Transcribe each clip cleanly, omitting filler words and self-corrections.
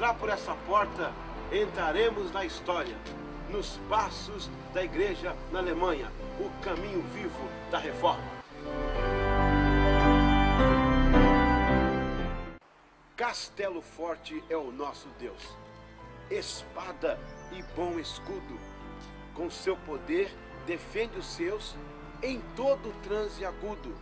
entrar por essa porta, entraremos na história, nos passos da igreja na Alemanha, o caminho vivo da reforma. Castelo forte é o nosso Deus, espada e bom escudo. Com seu poder defende os seus em todo transe agudo.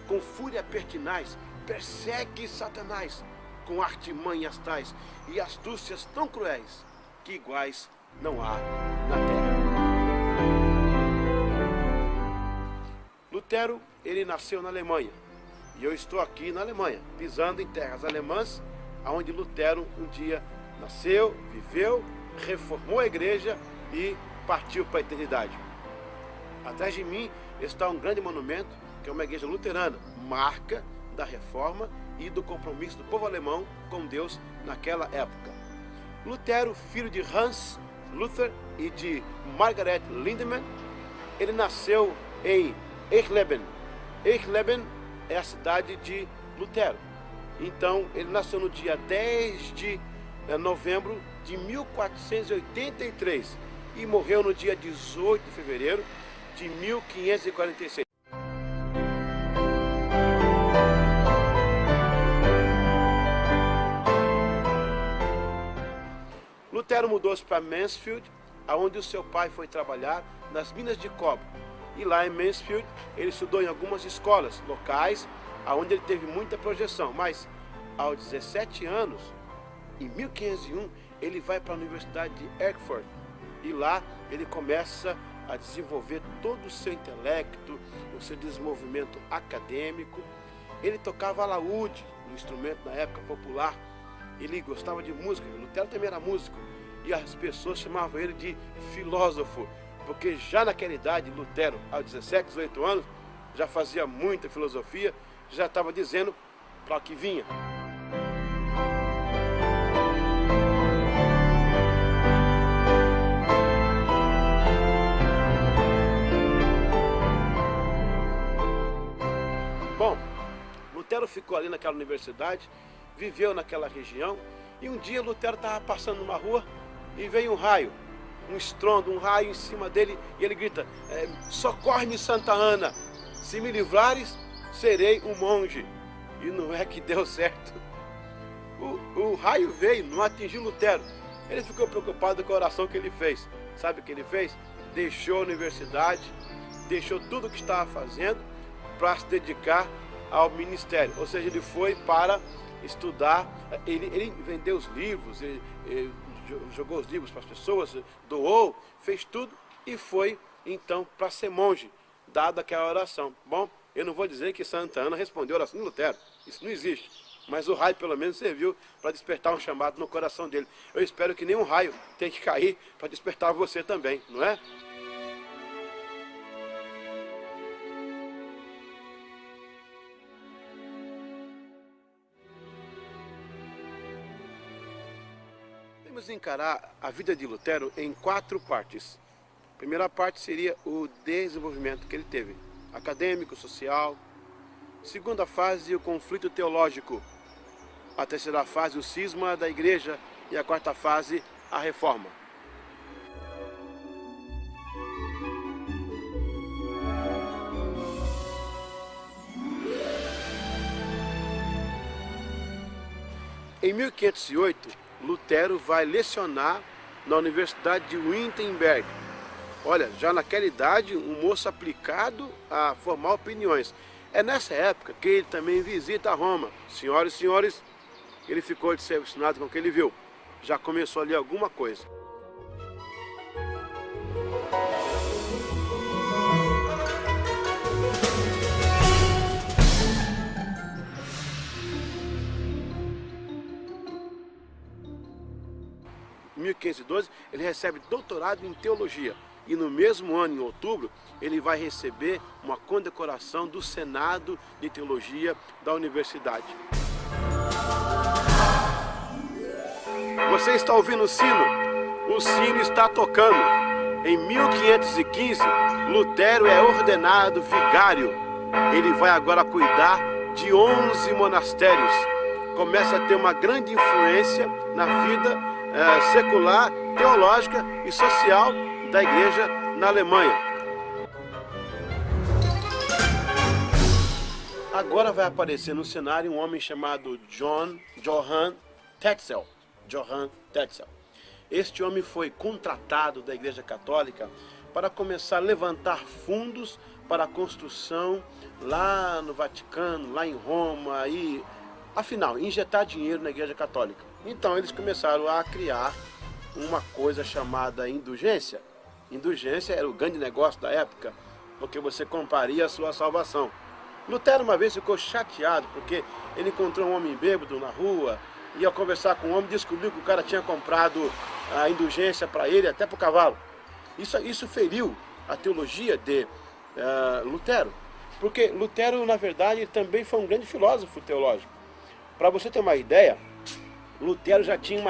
Com fúria pertinaz persegue Satanás, com artimanhas tais e astúcias tão cruéis, que iguais não há na terra. Lutero, ele nasceu na Alemanha, e eu estou aqui na Alemanha, pisando em terras alemãs, onde Lutero um dia nasceu, viveu, reformou a igreja e partiu para a eternidade. Atrás de mim está um grande monumento, que é uma igreja luterana, marca da reforma e do compromisso do povo alemão com Deus naquela época. Lutero, filho de Hans Luther e de Margaret Lindemann, ele nasceu em Eichleben. Eichleben é a cidade de Lutero. Então, ele nasceu no dia 10 de novembro de 1483 e morreu no dia 18 de fevereiro de 1546. Lutero mudou-se para Mansfield, onde o seu pai foi trabalhar nas minas de cobre. E lá em Mansfield, ele estudou em algumas escolas locais, onde ele teve muita projeção. Mas, aos 17 anos, em 1501, ele vai para a Universidade de Erfurt. E lá ele começa a desenvolver todo o seu intelecto, o seu desenvolvimento acadêmico. Ele tocava alaúde, um instrumento na época popular. Ele gostava de música, Lutero também era músico. E as pessoas chamavam ele de filósofo, porque já naquela idade, Lutero, aos 17, 18 anos, já fazia muita filosofia, já estava dizendo para o que vinha. Bom, Lutero ficou ali naquela universidade, viveu naquela região, e um dia Lutero estava passando numa rua e veio um raio, um estrondo, um raio em cima dele, e ele grita: socorre-me, Santa Ana, se me livrares, serei um monge. E não é que deu certo. O raio veio, não atingiu Lutero. Ele ficou preocupado com a oração que ele fez. Sabe o que ele fez? Deixou a universidade, deixou tudo o que estava fazendo para se dedicar ao ministério. Ou seja, ele foi para estudar, ele vendeu os livros, ele jogou os livros para as pessoas, doou, fez tudo e foi então para ser monge, dado aquela oração. Bom, eu não vou dizer que Santa Ana respondeu a oração de Lutero, isso não existe, mas o raio pelo menos serviu para despertar um chamado no coração dele. Eu espero que nenhum raio tenha que cair para despertar você também, não é? Vamos encarar a vida de Lutero em 4 partes. A primeira parte seria o desenvolvimento que ele teve, acadêmico, social. Segunda fase, o conflito teológico. A terceira fase, o cisma da igreja. E a quarta fase, a reforma. Em 1508, Lutero vai lecionar na Universidade de Wittenberg. Olha, já naquela idade, um moço aplicado a formar opiniões. É nessa época que ele também visita Roma. Senhoras e senhores, ele ficou decepcionado com o que ele viu. Já começou ali alguma coisa. Em 1512, ele recebe doutorado em teologia. E no mesmo ano, em outubro, ele vai receber uma condecoração do Senado de Teologia da Universidade. Você está ouvindo o sino? O sino está tocando. Em 1515, Lutero é ordenado vigário. Ele vai agora cuidar de 11 monastérios. começa a ter uma grande influência na vida secular, teológica e social da igreja na Alemanha. Agora vai aparecer no cenário um homem chamado Johann Tetzel. Johann Tetzel. Este homem foi contratado da Igreja Católica para começar a levantar fundos para a construção lá no Vaticano, lá em Roma, e, afinal, injetar dinheiro na Igreja Católica. Então eles começaram a criar uma coisa chamada indulgência. Indulgência era o grande negócio da época, porque você compraria a sua salvação. Lutero uma vez ficou chateado porque ele encontrou um homem bêbado na rua, ia conversar com o homem, descobriu que o cara tinha comprado a indulgência para ele, até para o cavalo. Isso feriu a teologia de Lutero, porque Lutero, na verdade, também foi um grande filósofo teológico. Para você ter uma ideia, Lutero já tinha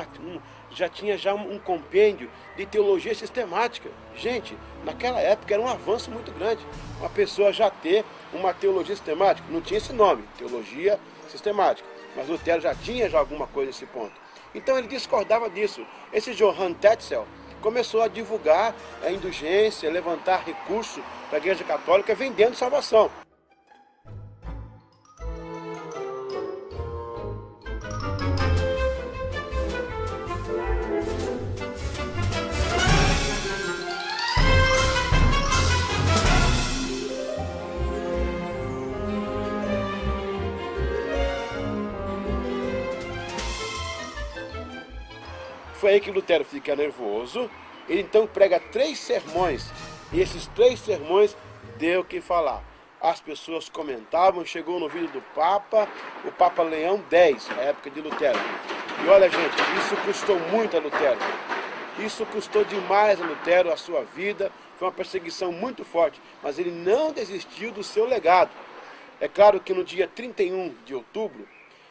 um compêndio de teologia sistemática. Gente, naquela época era um avanço muito grande. Uma pessoa já ter uma teologia sistemática, não tinha esse nome, teologia sistemática. Mas Lutero já tinha alguma coisa nesse ponto. Então ele discordava disso. Esse Johann Tetzel começou a divulgar a indulgência, levantar recursos para a Igreja Católica vendendo salvação. Foi aí que Lutero fica nervoso, ele então prega 3 sermões, e esses 3 sermões deu o que falar. As pessoas comentavam, chegou no ouvido do Papa, o Papa Leão X, na época de Lutero. E olha, gente, isso custou muito a Lutero. Isso custou demais a Lutero, a sua vida, foi uma perseguição muito forte, mas ele não desistiu do seu legado. É claro que no dia 31 de outubro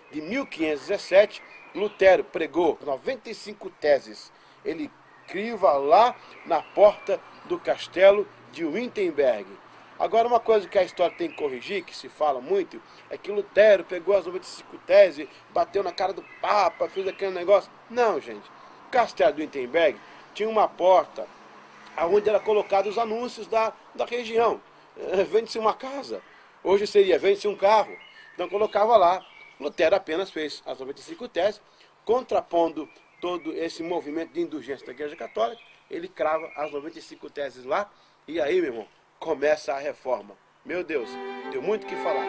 de 1517, Lutero pregou 95 teses. Ele criva lá na porta do castelo de Wittenberg. Agora, uma coisa que a história tem que corrigir, que se fala muito, é que Lutero pegou as 95 teses, bateu na cara do Papa, fez aquele negócio. Não, gente. O castelo de Wittenberg tinha uma porta onde era colocado os anúncios da região. Vende-se uma casa. Hoje seria vende-se um carro. Então colocava lá. Lutero apenas fez as 95 teses, contrapondo todo esse movimento de indulgência da Igreja Católica. Ele crava as 95 teses lá, e aí, meu irmão, começa a reforma. Meu Deus, deu muito o que falar.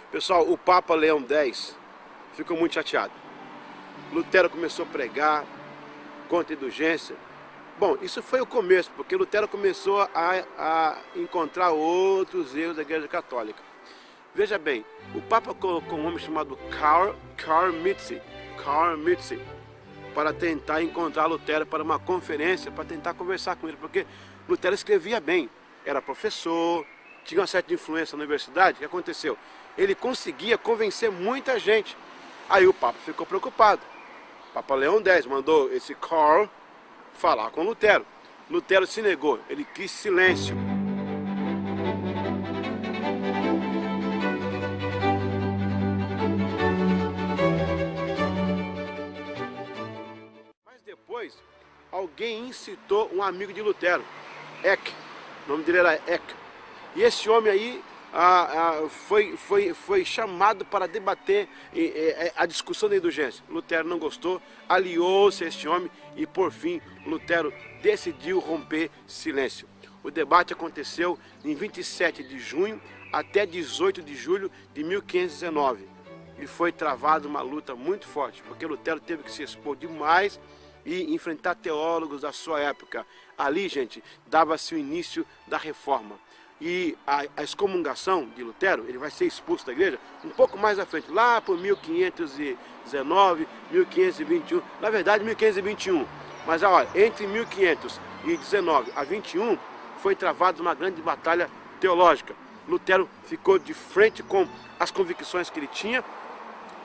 Pessoal, o Papa Leão X ficou muito chateado. Lutero começou a pregar contra a indulgência. Bom, isso foi o começo, porque Lutero começou a encontrar outros erros da Igreja Católica. Veja bem, o Papa colocou um homem chamado Karl Mietze, para tentar encontrar Lutero para uma conferência, para tentar conversar com ele, porque Lutero escrevia bem, era professor, tinha uma certa influência na universidade. O que aconteceu? Ele conseguia convencer muita gente. Aí o Papa ficou preocupado. O Papa Leão X mandou esse Karl falar com Lutero. Lutero se negou, ele quis silêncio. Mas depois, alguém incitou um amigo de Lutero, Eck. O nome dele era Eck. E esse homem aí foi chamado para debater a discussão da indulgência. Lutero não gostou, aliou-se a este homem e, por fim, Lutero decidiu romper silêncio. O debate aconteceu em 27 de junho até 18 de julho de 1519. E foi travada uma luta muito forte, porque Lutero teve que se expor demais e enfrentar teólogos da sua época. Ali, gente, dava-se o início da reforma. E a excomungação de Lutero, ele vai ser expulso da igreja um pouco mais à frente, lá por 1519, 1521, na verdade 1521. Mas olha, entre 1519 a 21 foi travada uma grande batalha teológica. Lutero ficou de frente com as convicções que ele tinha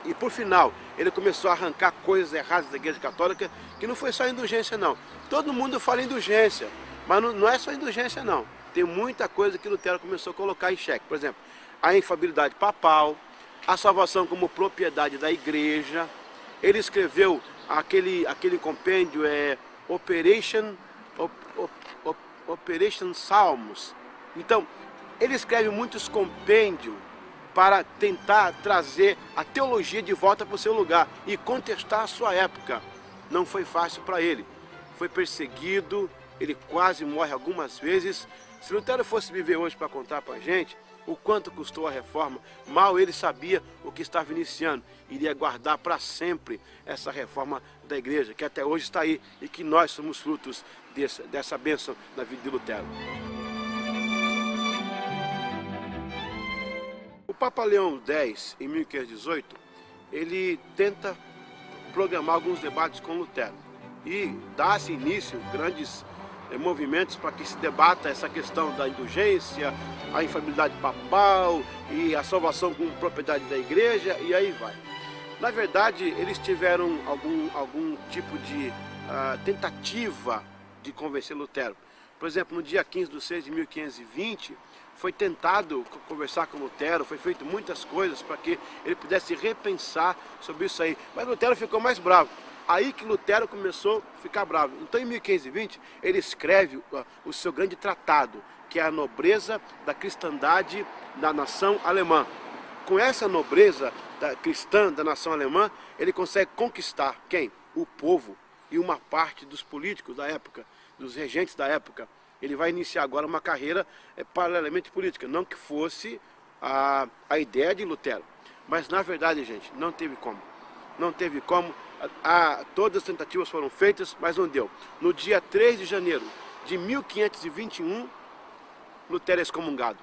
E por final, ele começou a arrancar coisas erradas da Igreja Católica, que não foi só indulgência não. Todo mundo fala indulgência, mas não é só indulgência não. Tem muita coisa que Lutero começou a colocar em xeque. Por exemplo, a infalibilidade papal, a salvação como propriedade da Igreja. Ele escreveu aquele compêndio, Operation Salmos. Então, ele escreve muitos compêndios para tentar trazer a teologia de volta para o seu lugar e contestar a sua época. Não foi fácil para ele. Foi perseguido, ele quase morre algumas vezes. Se Lutero fosse viver hoje para contar para a gente o quanto custou a reforma, mal ele sabia o que estava iniciando. Iria guardar para sempre essa reforma da igreja, que até hoje está aí, e que nós somos frutos dessa bênção na vida de Lutero. O Papa Leão X, em 1518, ele tenta programar alguns debates com Lutero e dá-se início grandes movimentos para que se debata essa questão da indulgência, a infalibilidade papal e a salvação como propriedade da igreja, e aí vai. Na verdade, eles tiveram algum tipo de tentativa de convencer Lutero. Por exemplo, no dia 15/6 de 1520, foi tentado conversar com Lutero, foi feito muitas coisas para que ele pudesse repensar sobre isso aí. Mas Lutero ficou mais bravo. Aí que Lutero começou a ficar bravo. Então, em 1520, ele escreve o seu grande tratado, que é a nobreza da cristandade da nação alemã. Com essa nobreza cristã da nação alemã, ele consegue conquistar quem? O povo e uma parte dos políticos da época, dos regentes da época. Ele vai iniciar agora uma carreira paralelamente política, não que fosse a ideia de Lutero. Mas, na verdade, gente, não teve como. Não teve como. Todas as tentativas foram feitas, mas não deu. No dia 3 de janeiro de 1521, Lutero é excomungado.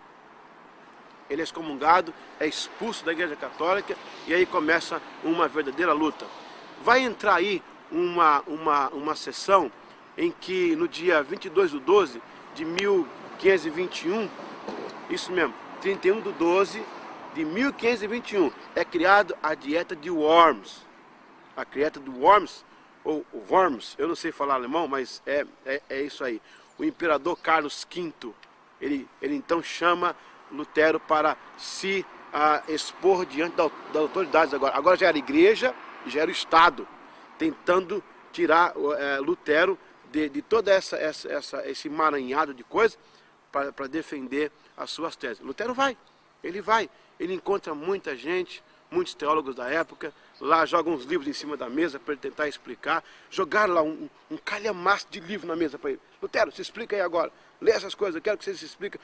Ele é excomungado, é expulso da Igreja Católica, e aí começa uma verdadeira luta. Vai entrar aí uma sessão em que no dia 22/12 de 1521, isso mesmo, 31/12 de 1521, é criado a dieta de Worms. A dieta do Worms, ou Worms, eu não sei falar alemão, mas é isso aí. O imperador Carlos V, ele então chama Lutero para se expor diante das autoridades agora. Agora já era igreja, já era o Estado, tentando tirar Lutero de todo esse emaranhado de coisas para defender as suas teses. Lutero ele encontra muita gente, muitos teólogos da época, lá joga uns livros em cima da mesa para ele tentar explicar. Jogaram lá um calhamaço de livro na mesa para ele. Lutero, se explica aí agora, lê essas coisas, eu quero que você se explique.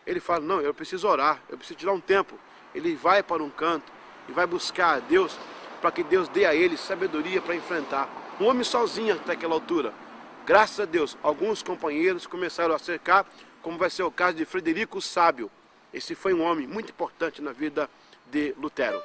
Ele fala, não, eu preciso orar, eu preciso tirar um tempo. Ele vai para um canto e vai buscar a Deus, para que Deus dê a ele sabedoria para enfrentar. Um homem sozinho até aquela altura. Graças a Deus, alguns companheiros começaram a cercar, como vai ser o caso de Frederico o Sábio. Esse foi um homem muito importante na vida de Lutero.